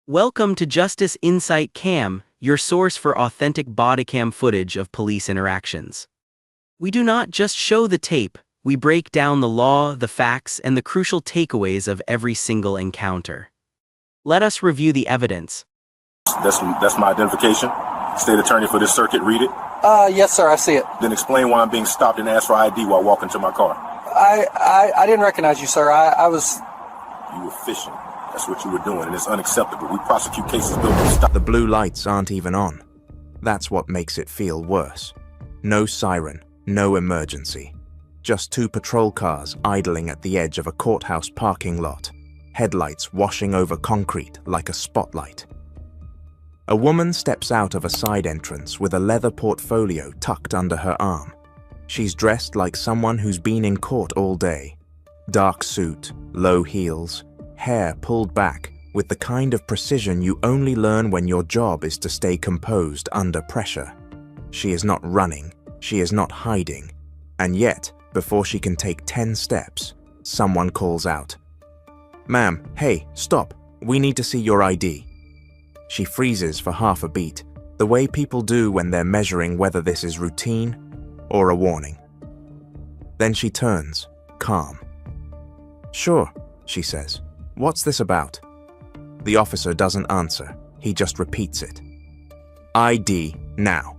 Welcome to Justice Insight Cam, your source for authentic bodycam footage of police interactions. We do not just show the tape, we break down the law, the facts, and the crucial takeaways of every single encounter. Let us review the evidence. That's my identification. State attorney for this circuit, read it. Yes, sir, I see it. Then explain why I'm being stopped and asked for ID while walking to my car. I didn't recognize you, sir. I was... You were fishing. That's what you were doing, and it's unacceptable. We prosecute cases built to stop. The blue lights aren't even on. That's what makes it feel worse. No siren, no emergency. Just two patrol cars idling at the edge of a courthouse parking lot, headlights washing over concrete like a spotlight. A woman steps out of a side entrance with a leather portfolio tucked under her arm. She's dressed like someone who's been in court all day. Dark suit, low heels, hair pulled back with the kind of precision you only learn when your job is to stay composed under pressure. She is not running, she is not hiding, and yet, before she can take 10 steps, someone calls out, "Ma'am, hey, stop, we need to see your ID." She freezes for half a beat, the way people do when they're measuring whether this is routine or a warning. Then she turns, calm. "Sure," she says. "What's this about?" The officer doesn't answer, he just repeats it. "ID now."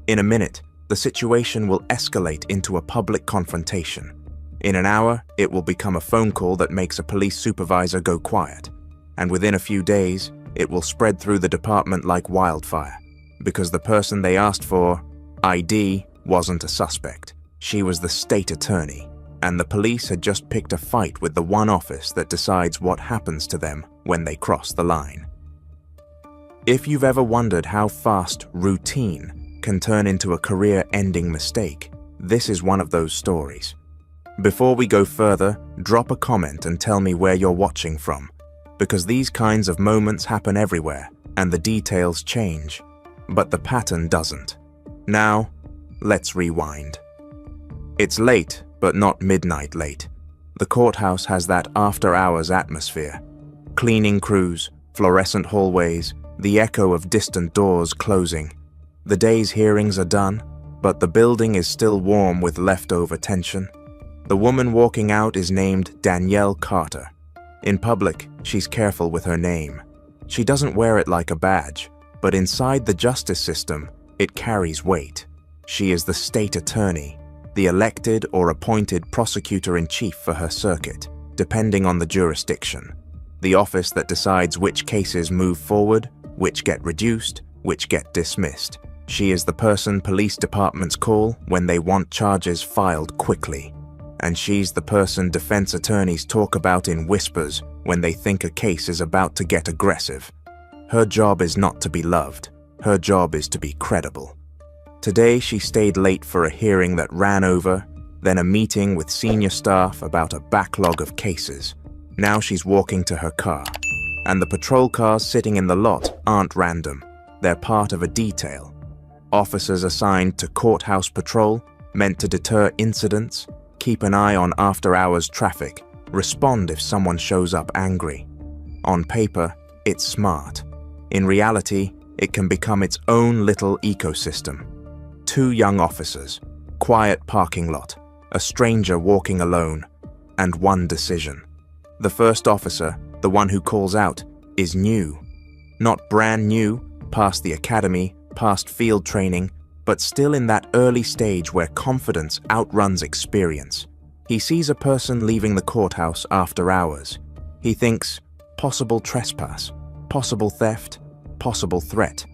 In a minute, the situation will escalate into a public confrontation. In an hour, it will become a phone call that makes a police supervisor go quiet. And within a few days, it will spread through the department like wildfire, because the person they asked for, ID, wasn't a suspect. She was the state attorney. And the police had just picked a fight with the one office that decides what happens to them when they cross the line. If you've ever wondered how fast routine can turn into a career-ending mistake, this is one of those stories. Before we go further, drop a comment and tell me where you're watching from, because these kinds of moments happen everywhere and the details change, but the pattern doesn't. Now, let's rewind. It's late, but not midnight late. The courthouse has that after-hours atmosphere. Cleaning crews, fluorescent hallways, the echo of distant doors closing. The day's hearings are done, but the building is still warm with leftover tension. The woman walking out is named Danielle Carter. In public, she's careful with her name. She doesn't wear it like a badge, but inside the justice system, it carries weight. She is the state attorney, the elected or appointed prosecutor-in-chief for her circuit, depending on the jurisdiction. The office that decides which cases move forward, which get reduced, which get dismissed. She is the person police departments call when they want charges filed quickly. And she's the person defense attorneys talk about in whispers when they think a case is about to get aggressive. Her job is not to be loved. Her job is to be credible. Today, she stayed late for a hearing that ran over, then a meeting with senior staff about a backlog of cases. Now she's walking to her car. And the patrol cars sitting in the lot aren't random. They're part of a detail. Officers assigned to courthouse patrol, meant to deter incidents, keep an eye on after-hours traffic, respond if someone shows up angry. On paper, it's smart. In reality, it can become its own little ecosystem. Two young officers, quiet parking lot, a stranger walking alone, and one decision. The first officer, the one who calls out, is new. Not brand new, past the academy, past field training, but still in that early stage where confidence outruns experience. He sees a person leaving the courthouse after hours. He thinks, possible trespass, possible theft, possible threat.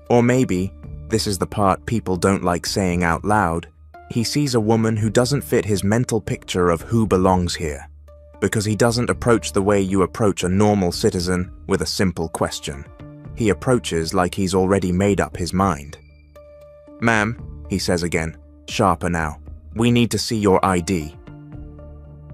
Or maybe, this is the part people don't like saying out loud, he sees a woman who doesn't fit his mental picture of who belongs here, because he doesn't approach the way you approach a normal citizen with a simple question. He approaches like he's already made up his mind. "Ma'am," he says again, sharper now, "we need to see your ID."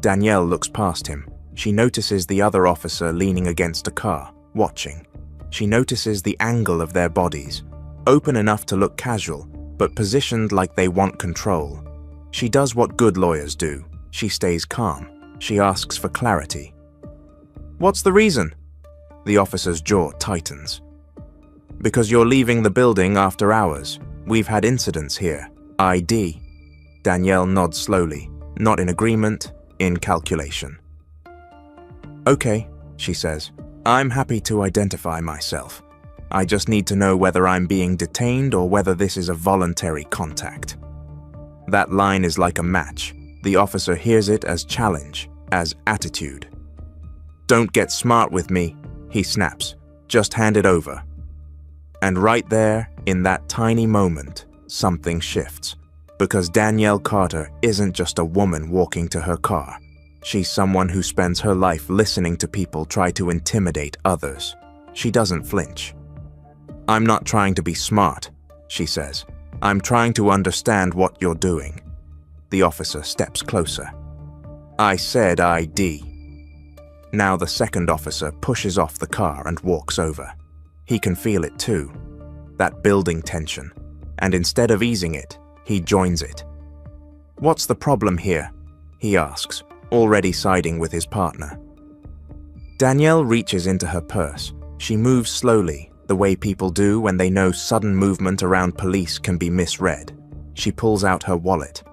Danielle looks past him. She notices the other officer leaning against a car, watching. She notices the angle of their bodies, open enough to look casual, but positioned like they want control. She does what good lawyers do. She stays calm. She asks for clarity. "What's the reason?" The officer's jaw tightens. Because you're leaving the building after hours. We've had incidents here. ID. Danielle nods slowly, not in agreement, in calculation. Okay, she says. I'm happy to identify myself. I just need to know whether I'm being detained or whether this is a voluntary contact. That line is like a match. The officer hears it as challenge, as attitude. Don't get smart with me, he snaps. Just hand it over. And right there, in that tiny moment, something shifts. Because Danielle Carter isn't just a woman walking to her car. She's someone who spends her life listening to people try to intimidate others. She doesn't flinch. I'm not trying to be smart, she says. I'm trying to understand what you're doing. The officer steps closer. I said ID. Now the second officer pushes off the car and walks over. He can feel it too, that building tension, and instead of easing it, he joins it. What's the problem here? He asks, already siding with his partner. Danielle reaches into her purse. She moves slowly, the way people do when they know sudden movement around police can be misread. She pulls out her wallet.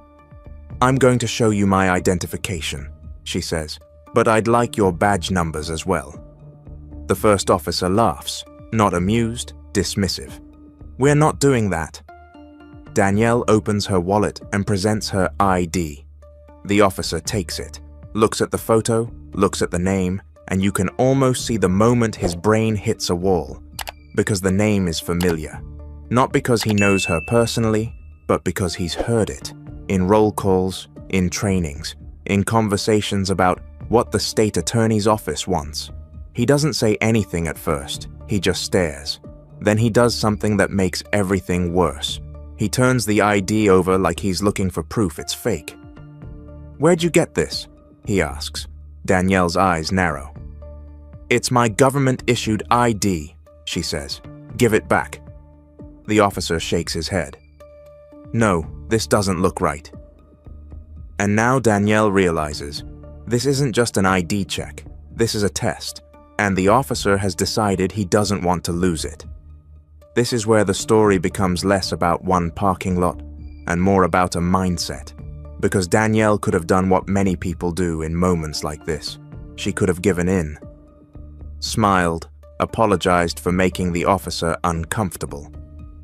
I'm going to show you my identification, she says, but I'd like your badge numbers as well. The first officer laughs, not amused, dismissive. We're not doing that. Danielle opens her wallet and presents her ID. The officer takes it, looks at the photo, looks at the name, and you can almost see the moment his brain hits a wall, because the name is familiar. Not because he knows her personally, but because he's heard it, in roll calls, in trainings, in conversations about what the state attorney's office wants. He doesn't say anything at first, he just stares. Then he does something that makes everything worse. He turns the ID over like he's looking for proof it's fake. Where'd you get this? He asks. Danielle's eyes narrow. It's my government-issued ID, she says. Give it back. The officer shakes his head. No, this doesn't look right. And now Danielle realizes, this isn't just an ID check. This is a test, and the officer has decided he doesn't want to lose it. This is where the story becomes less about one parking lot and more about a mindset. Because Danielle could have done what many people do in moments like this. She could have given in. Smiled, apologized for making the officer uncomfortable.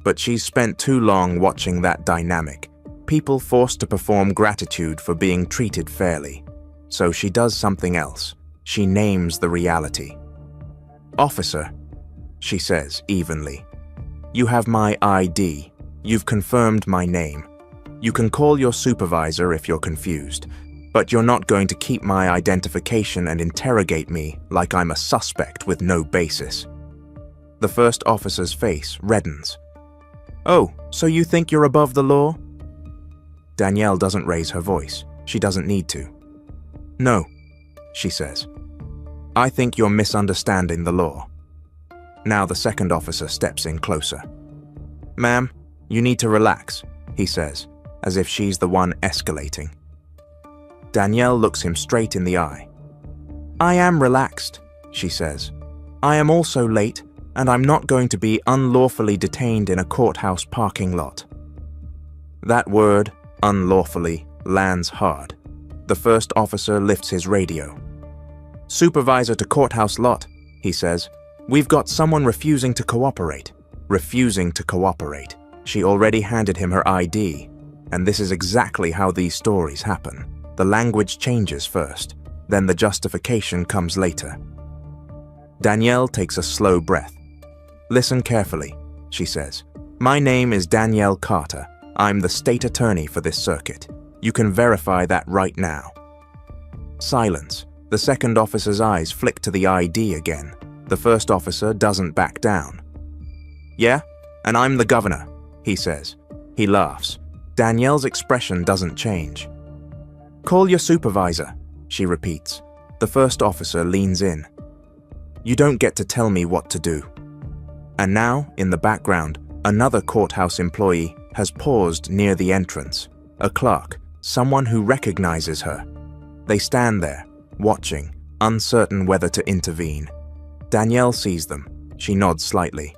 But she's spent too long watching that dynamic. People forced to perform gratitude for being treated fairly. So she does something else. She names the reality. Officer, she says evenly. You have my ID. You've confirmed my name. You can call your supervisor if you're confused, but you're not going to keep my identification and interrogate me like I'm a suspect with no basis. The first officer's face reddens. Oh, so you think you're above the law? Danielle doesn't raise her voice. She doesn't need to. No, she says. I think you're misunderstanding the law. Now the second officer steps in closer. Ma'am, you need to relax, he says, as if she's the one escalating. Danielle looks him straight in the eye. I am relaxed, she says. I am also late, and I'm not going to be unlawfully detained in a courthouse parking lot. That word, unlawfully, lands hard. The first officer lifts his radio. Supervisor to courthouse lot, he says. We've got someone refusing to cooperate. Refusing to cooperate. She already handed him her ID, and this is exactly how these stories happen. The language changes first, then the justification comes later. Danielle takes a slow breath. Listen carefully, she says. My name is Danielle Carter. I'm the state attorney for this circuit. You can verify that right now. Silence. The second officer's eyes flick to the ID again. The first officer doesn't back down. Yeah, and I'm the governor, he says. He laughs. Danielle's expression doesn't change. Call your supervisor, she repeats. The first officer leans in. You don't get to tell me what to do. And now, in the background, another courthouse employee has paused near the entrance. A clerk, someone who recognizes her. They stand there, watching, uncertain whether to intervene. Danielle sees them. She nods slightly.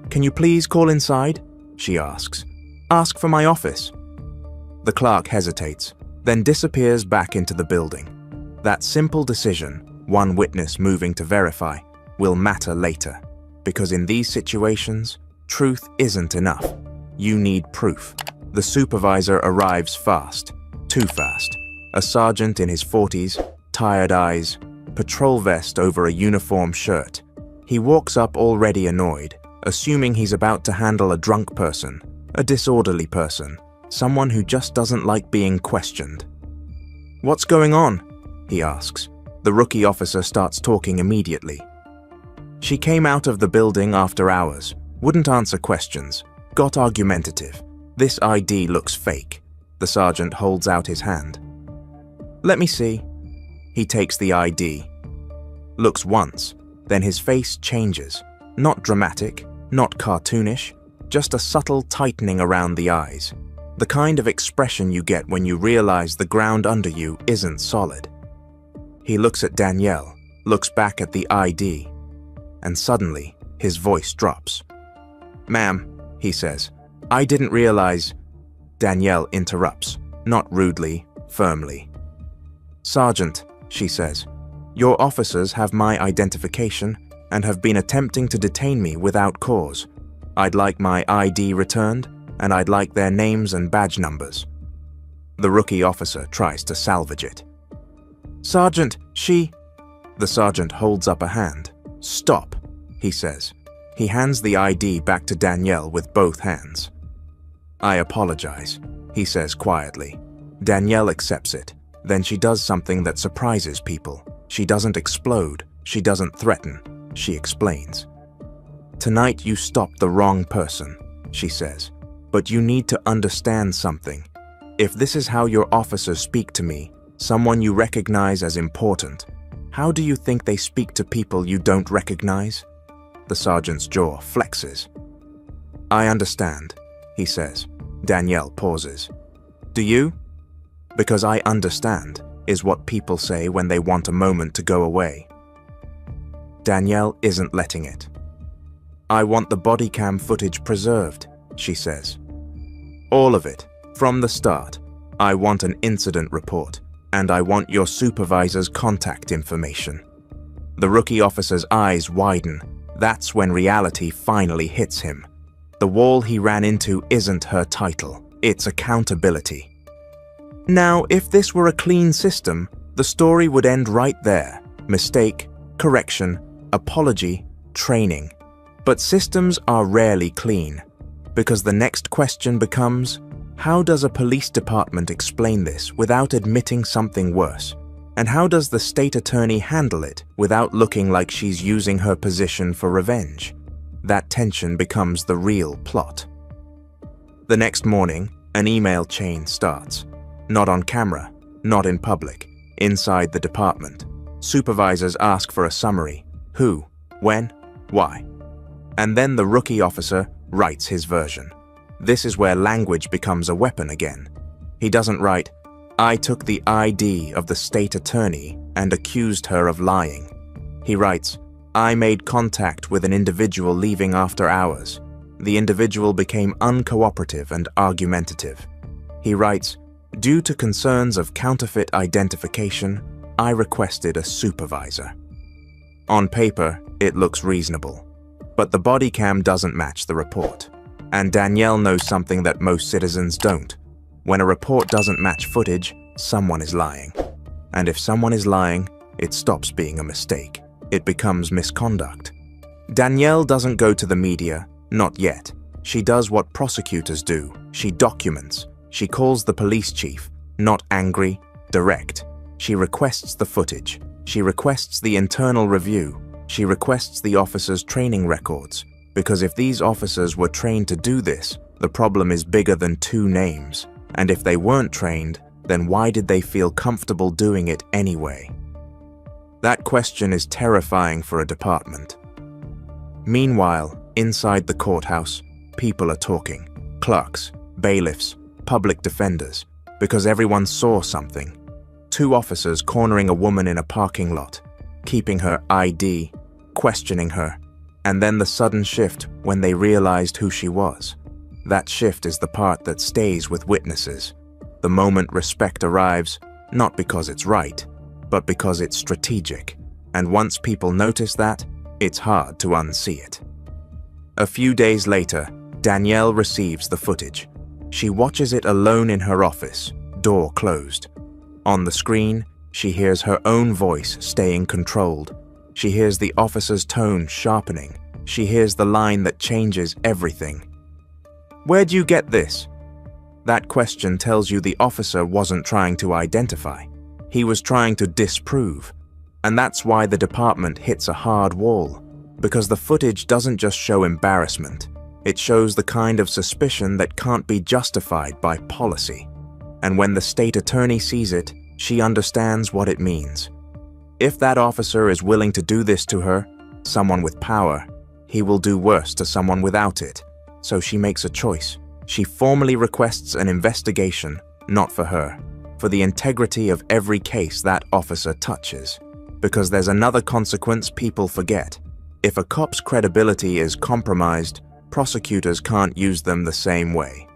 "Can you please call inside?" she asks. "Ask for my office." The clerk hesitates, then disappears back into the building. That simple decision, one witness moving to verify, will matter later, because in these situations, truth isn't enough. You need proof. The supervisor arrives fast, too fast. A sergeant in his 40s, tired eyes, patrol vest over a uniform shirt. He walks up already annoyed, assuming he's about to handle a drunk person, a disorderly person, someone who just doesn't like being questioned. "What's going on?" he asks. The rookie officer starts talking immediately. "She came out of the building after hours, wouldn't answer questions, got argumentative. This ID looks fake." The sergeant holds out his hand. "Let me see." He takes the ID. Looks once, then his face changes. Not dramatic, not cartoonish, just a subtle tightening around the eyes. The kind of expression you get when you realize the ground under you isn't solid. He looks at Danielle, looks back at the ID, and suddenly his voice drops. "Ma'am," he says, "I didn't realize—" Danielle interrupts, not rudely, firmly. "Sergeant," she says, "your officers have my identification and have been attempting to detain me without cause. I'd like my ID returned, and I'd like their names and badge numbers." The rookie officer tries to salvage it. "Sergeant, she—" The sergeant holds up a hand. "Stop," he says. He hands the ID back to Danielle with both hands. "I apologize," he says quietly. Danielle accepts it. Then she does something that surprises people. She doesn't explode. She doesn't threaten. She explains. "Tonight you stopped the wrong person," she says. "But you need to understand something. If this is how your officers speak to me, someone you recognize as important, how do you think they speak to people you don't recognize?" The sergeant's jaw flexes. "I understand," he says. Danielle pauses. "Do you?" "Because I understand," is what people say when they want a moment to go away. Danielle isn't letting it. "I want the body cam footage preserved," she says. "All of it, from the start. I want an incident report, and I want your supervisor's contact information." The rookie officer's eyes widen. That's when reality finally hits him. The wall he ran into isn't her title, it's accountability. Now, if this were a clean system, the story would end right there. Mistake, correction, apology, training. But systems are rarely clean, because the next question becomes, how does a police department explain this without admitting something worse? And how does the state attorney handle it without looking like she's using her position for revenge? That tension becomes the real plot. The next morning, an email chain starts. Not on camera, not in public, inside the department. Supervisors ask for a summary. Who, when, why? And then the rookie officer writes his version. This is where language becomes a weapon again. He doesn't write, "I took the ID of the state attorney and accused her of lying." He writes, "I made contact with an individual leaving after hours. The individual became uncooperative and argumentative." He writes, "Due to concerns of counterfeit identification, I requested a supervisor." On paper, it looks reasonable. But the body cam doesn't match the report. And Danielle knows something that most citizens don't. When a report doesn't match footage, someone is lying. And if someone is lying, it stops being a mistake. It becomes misconduct. Danielle doesn't go to the media, not yet. She does what prosecutors do. She documents. She calls the police chief, not angry, direct. She requests the footage. She requests the internal review. She requests the officers' training records. Because if these officers were trained to do this, the problem is bigger than two names. And if they weren't trained, then why did they feel comfortable doing it anyway? That question is terrifying for a department. Meanwhile, inside the courthouse, people are talking. Clerks, bailiffs, public defenders, because everyone saw something. Two officers cornering a woman in a parking lot, keeping her ID, questioning her, and then the sudden shift when they realized who she was. That shift is the part that stays with witnesses. The moment respect arrives, not because it's right, but because it's strategic. And once people notice that, it's hard to unsee it. A few days later, Danielle receives the footage. She watches it alone in her office, door closed. On the screen, she hears her own voice staying controlled. She hears the officer's tone sharpening. She hears the line that changes everything. "Where'd you get this?" That question tells you the officer wasn't trying to identify. He was trying to disprove. And that's why the department hits a hard wall. Because the footage doesn't just show embarrassment. It shows the kind of suspicion that can't be justified by policy. And when the state attorney sees it, she understands what it means. If that officer is willing to do this to her, someone with power, he will do worse to someone without it. So she makes a choice. She formally requests an investigation, not for her, for the integrity of every case that officer touches. Because there's another consequence people forget. If a cop's credibility is compromised, prosecutors can't use them the same way.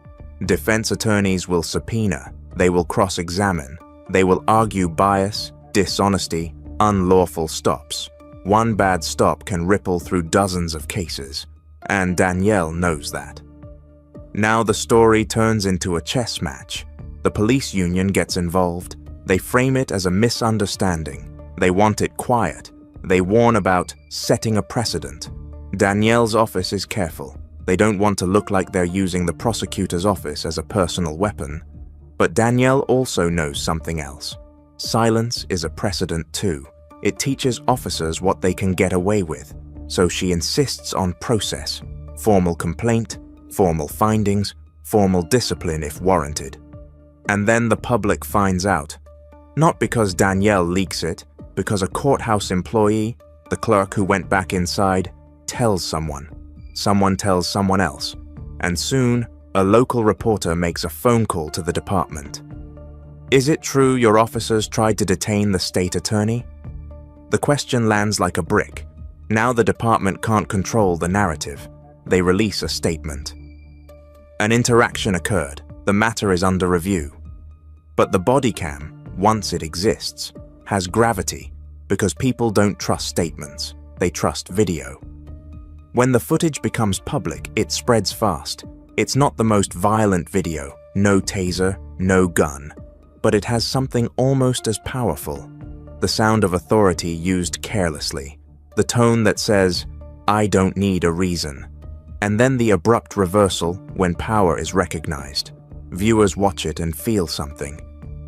Defense attorneys will subpoena, they will cross-examine, they will argue bias, dishonesty, unlawful stops. One bad stop can ripple through dozens of cases, and Danielle knows that. Now the story turns into a chess match. The police union gets involved. They frame it as a misunderstanding. They want it quiet. They warn about setting a precedent. Danielle's office is careful. They don't want to look like they're using the prosecutor's office as a personal weapon. But Danielle also knows something else. Silence is a precedent too. It teaches officers what they can get away with. So she insists on process, formal complaint, formal findings, formal discipline if warranted. And then the public finds out. Not because Danielle leaks it, because a courthouse employee, the clerk who went back inside, tells someone. Someone tells someone else. And soon, a local reporter makes a phone call to the department. "Is it true your officers tried to detain the state attorney?" The question lands like a brick. Now the department can't control the narrative. They release a statement. An interaction occurred. The matter is under review. But the body cam, once it exists, has gravity because people don't trust statements, they trust video. When the footage becomes public, it spreads fast. It's not the most violent video, no taser, no gun, but it has something almost as powerful. The sound of authority used carelessly, the tone that says, "I don't need a reason," and then the abrupt reversal when power is recognized. Viewers watch it and feel something.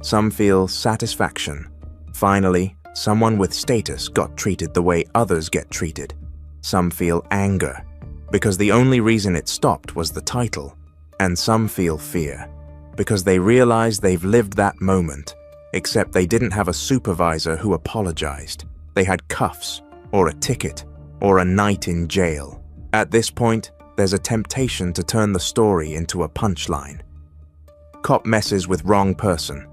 Some feel satisfaction. Finally, someone with status got treated the way others get treated. Some feel anger, because the only reason it stopped was the title. And some feel fear, because they realize they've lived that moment, except they didn't have a supervisor who apologized. They had cuffs, or a ticket, or a night in jail. At this point, there's a temptation to turn the story into a punchline. Cop messes with wrong person.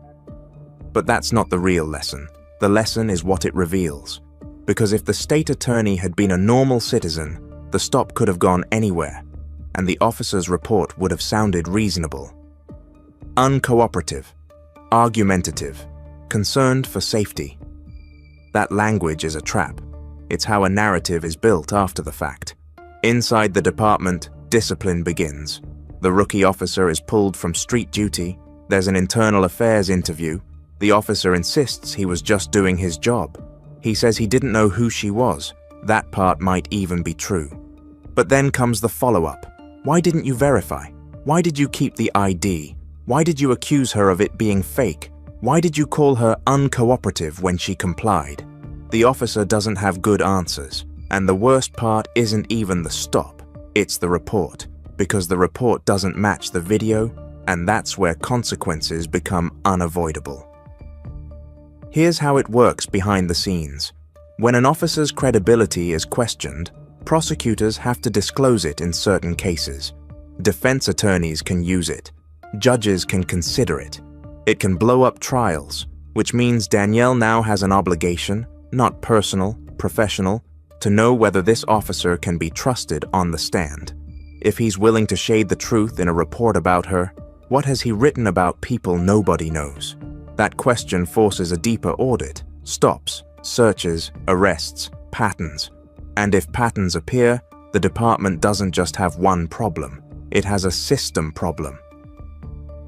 But that's not the real lesson. The lesson is what it reveals. Because if the state attorney had been a normal citizen, the stop could have gone anywhere, and the officer's report would have sounded reasonable. Uncooperative, argumentative, concerned for safety. That language is a trap. It's how a narrative is built after the fact. Inside the department, discipline begins. The rookie officer is pulled from street duty. There's an internal affairs interview. The officer insists he was just doing his job. He says he didn't know who she was. That part might even be true. But then comes the follow-up. Why didn't you verify? Why did you keep the ID? Why did you accuse her of it being fake? Why did you call her uncooperative when she complied? The officer doesn't have good answers. And the worst part isn't even the stop. It's the report. Because the report doesn't match the video, and that's where consequences become unavoidable. Here's how it works behind the scenes. When an officer's credibility is questioned, prosecutors have to disclose it in certain cases. Defense attorneys can use it. Judges can consider it. It can blow up trials, which means Danielle now has an obligation, not personal, professional, to know whether this officer can be trusted on the stand. If he's willing to shade the truth in a report about her, what has he written about people nobody knows? That question forces a deeper audit, stops, searches, arrests, patterns. And if patterns appear, the department doesn't just have one problem, it has a system problem.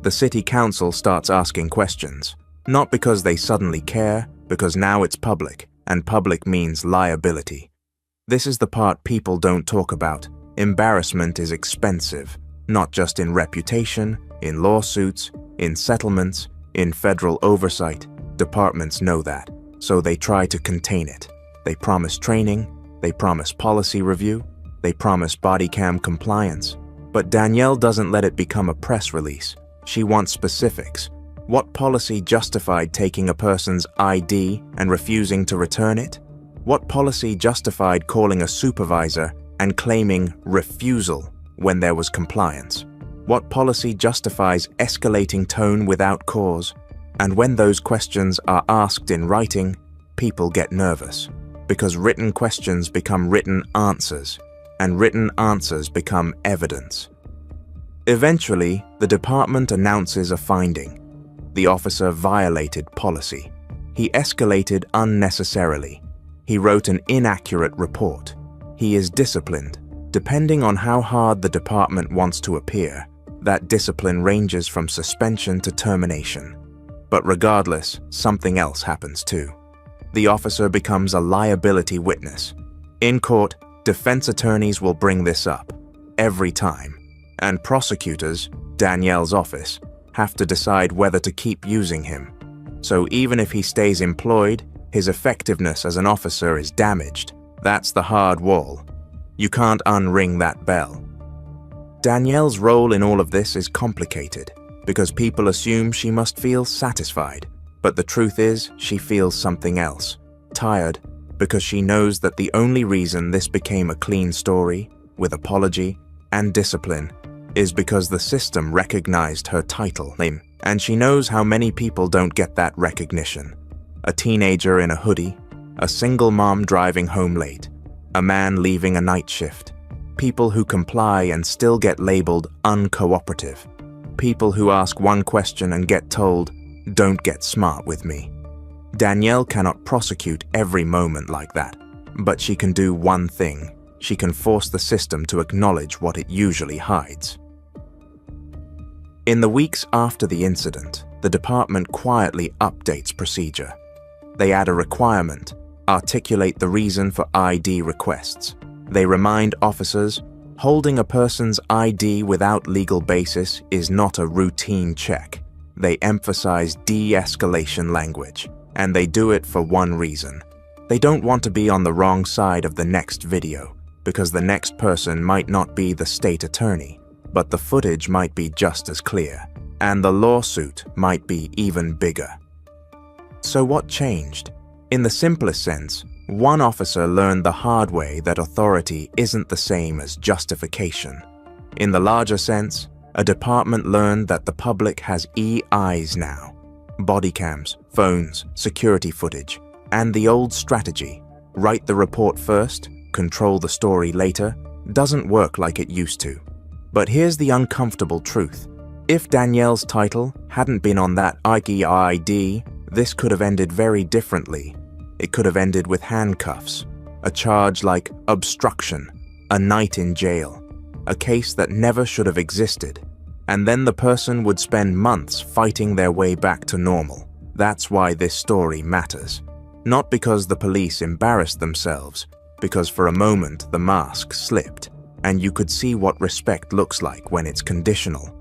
The city council starts asking questions, not because they suddenly care, because now it's public, and public means liability. This is the part people don't talk about. Embarrassment is expensive, not just in reputation, in lawsuits, in settlements, in federal oversight. Departments know that, so they try to contain it. They promise training, they promise policy review, they promise body cam compliance. But Danielle doesn't let it become a press release. She wants specifics. What policy justified taking a person's ID and refusing to return it? What policy justified calling a supervisor and claiming refusal when there was compliance? What policy justifies escalating tone without cause? And when those questions are asked in writing, people get nervous, because written questions become written answers, and written answers become evidence. Eventually, the department announces a finding. The officer violated policy. He escalated unnecessarily. He wrote an inaccurate report. He is disciplined. Depending on how hard the department wants to appear, that discipline ranges from suspension to termination. But regardless, something else happens too. The officer becomes a liability witness. In court, defense attorneys will bring this up every time, and prosecutors, Danielle's office, have to decide whether to keep using him. So even if he stays employed, his effectiveness as an officer is damaged. That's the hard wall. You can't unring that bell. Danielle's role in all of this is complicated, because people assume she must feel satisfied. But the truth is, she feels something else. Tired, because she knows that the only reason this became a clean story, with apology and discipline, is because the system recognized her title name, and she knows how many people don't get that recognition. A teenager in a hoodie, a single mom driving home late, a man leaving a night shift, people who comply and still get labeled uncooperative, people who ask one question and get told, "Don't get smart with me." Danielle cannot prosecute every moment like that, but she can do one thing. She can force the system to acknowledge what it usually hides. In the weeks after the incident, the department quietly updates procedure. They add a requirement, articulate the reason for ID requests. They remind officers, holding a person's ID without legal basis is not a routine check. They emphasize de-escalation language, and they do it for one reason. They don't want to be on the wrong side of the next video, because the next person might not be the state attorney, but the footage might be just as clear, and the lawsuit might be even bigger. So what changed? In the simplest sense, one officer learned the hard way that authority isn't the same as justification. In the larger sense, a department learned that the public has eyes now. Body cams, phones, security footage, and the old strategy, write the report first, control the story later, doesn't work like it used to. But here's the uncomfortable truth. If Danielle's title hadn't been on that ID, this could have ended very differently. It could have ended with handcuffs, a charge like obstruction, a night in jail, a case that never should have existed, and then the person would spend months fighting their way back to normal. That's why this story matters. Not because the police embarrassed themselves, because for a moment the mask slipped, and you could see what respect looks like when it's conditional.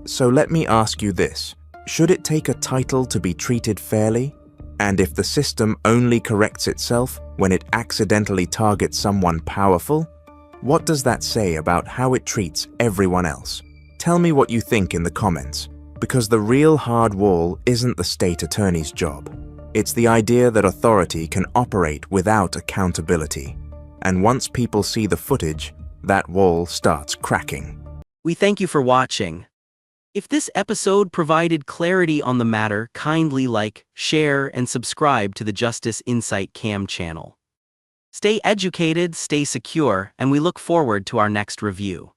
So let me ask you this. Should it take a title to be treated fairly? And if the system only corrects itself when it accidentally targets someone powerful, what does that say about how it treats everyone else? Tell me what you think in the comments, because the real hard wall isn't the state attorney's job. It's the idea that authority can operate without accountability. And once people see the footage, that wall starts cracking. We thank you for watching. If this episode provided clarity on the matter, kindly like, share, and subscribe to the Justice Insight Cam channel. Stay educated, stay secure, and we look forward to our next review.